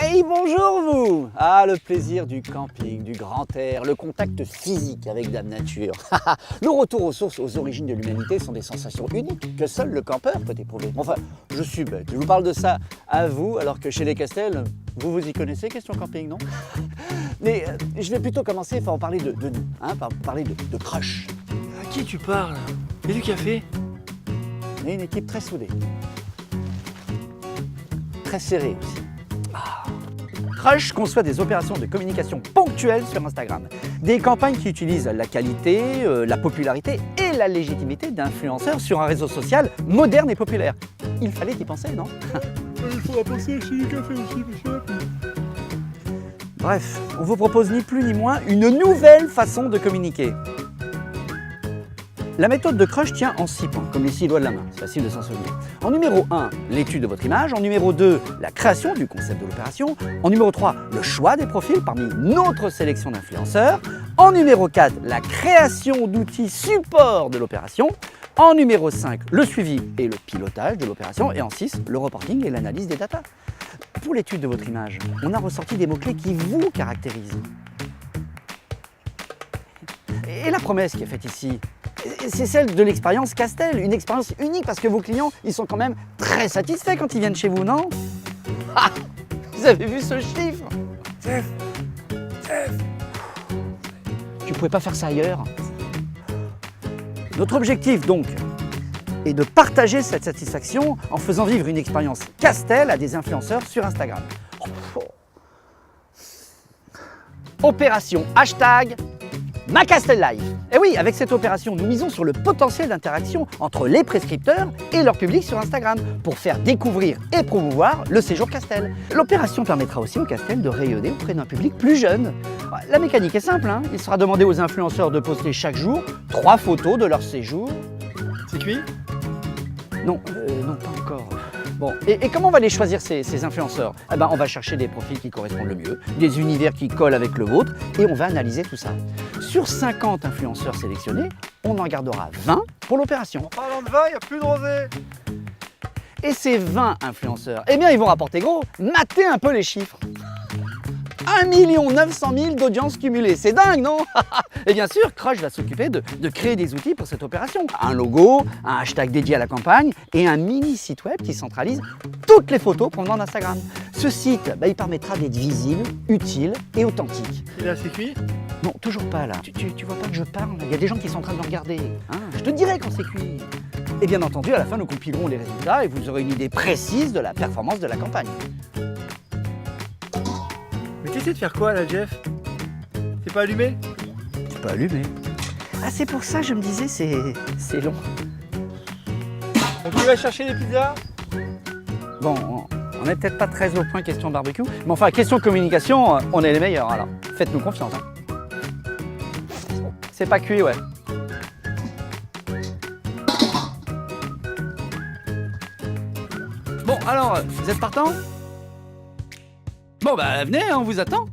Hey, bonjour vous! Ah, le plaisir du camping, du grand air, le contact physique avec la nature. Le retour aux sources, aux origines de l'humanité sont des sensations uniques que seul le campeur peut éprouver. Enfin, je suis bête, je vous parle de ça à vous, alors que chez les Castel, vous y connaissez, question camping, non? Mais je vais plutôt commencer par en parler de nous, par parler de Crush. À qui tu parles? Et du café? On est une équipe très soudée. Très serrée aussi. Crush conçoit des opérations de communication ponctuelles sur Instagram. Des campagnes qui utilisent la qualité, la popularité et la légitimité d'influenceurs sur un réseau social moderne et populaire. Il fallait y penser, non? Il faudra penser chez du café aussi, monsieur. Bref, on vous propose ni plus ni moins une nouvelle façon de communiquer. La méthode de Crush tient en 6 points, comme les 6 doigts de la main, c'est facile de s'en souvenir. En numéro 1, l'étude de votre image. En numéro 2, la création du concept de l'opération. En numéro 3, le choix des profils parmi notre sélection d'influenceurs. En numéro 4, la création d'outils support de l'opération. En numéro 5, le suivi et le pilotage de l'opération. Et en 6, le reporting et l'analyse des datas. Pour l'étude de votre image, on a ressorti des mots-clés qui vous caractérisent. Et la promesse qui est faite ici, c'est celle de l'expérience Castel, une expérience unique parce que vos clients, ils sont quand même très satisfaits quand ils viennent chez vous, non? Ah, vous avez vu ce chiffre? Jeff, Tu pouvais pas faire ça ailleurs. Notre objectif donc est de partager cette satisfaction en faisant vivre une expérience Castel à des influenceurs sur Instagram. Opération hashtag #MaCastelLife. Et oui, avec cette opération, nous misons sur le potentiel d'interaction entre les prescripteurs et leur public sur Instagram pour faire découvrir et promouvoir le séjour Castel. L'opération permettra aussi au Castel de rayonner auprès d'un public plus jeune. La mécanique est simple, il sera demandé aux influenceurs de poster chaque jour 3 photos de leur séjour. c'est cuit? Non, non, pas encore. Bon, et comment on va les choisir ces influenceurs? Eh ben, on va chercher des profils qui correspondent le mieux, des univers qui collent avec le vôtre, et on va analyser tout ça. Sur 50 influenceurs sélectionnés, on en gardera 20 pour l'opération. En parlant de vin, il n'y a plus de rosé. Et ces 20 influenceurs, eh bien, ils vont rapporter gros. Matez un peu les chiffres. 1 900 000 d'audience cumulée, c'est dingue, non? Et bien sûr, Crush va s'occuper de créer des outils pour cette opération. Un logo, un hashtag dédié à la campagne et un mini site web qui centralise toutes les photos provenant d'Instagram. Ce site, il permettra d'être visible, utile et authentique. Et là, c'est cuit? Non, toujours pas là. Tu vois pas que je parle? Il y a des gens qui sont en train de me regarder. Je te dirai quand c'est cuit. Et bien entendu, à la fin, nous compilerons les résultats et vous aurez une idée précise de la performance de la campagne. Mais t'essaies de faire quoi là, Jeff? C'est pas allumé? C'est pas allumé. Ah, c'est pour ça, je me disais, c'est long. Donc tu vas chercher les pizzas? Bon, on n'est peut-être pas très au point question barbecue, mais enfin, question communication, on est les meilleurs, alors faites-nous confiance. C'est pas cuit, ouais. Bon, alors, vous êtes partant? Bon, venez, on vous attend.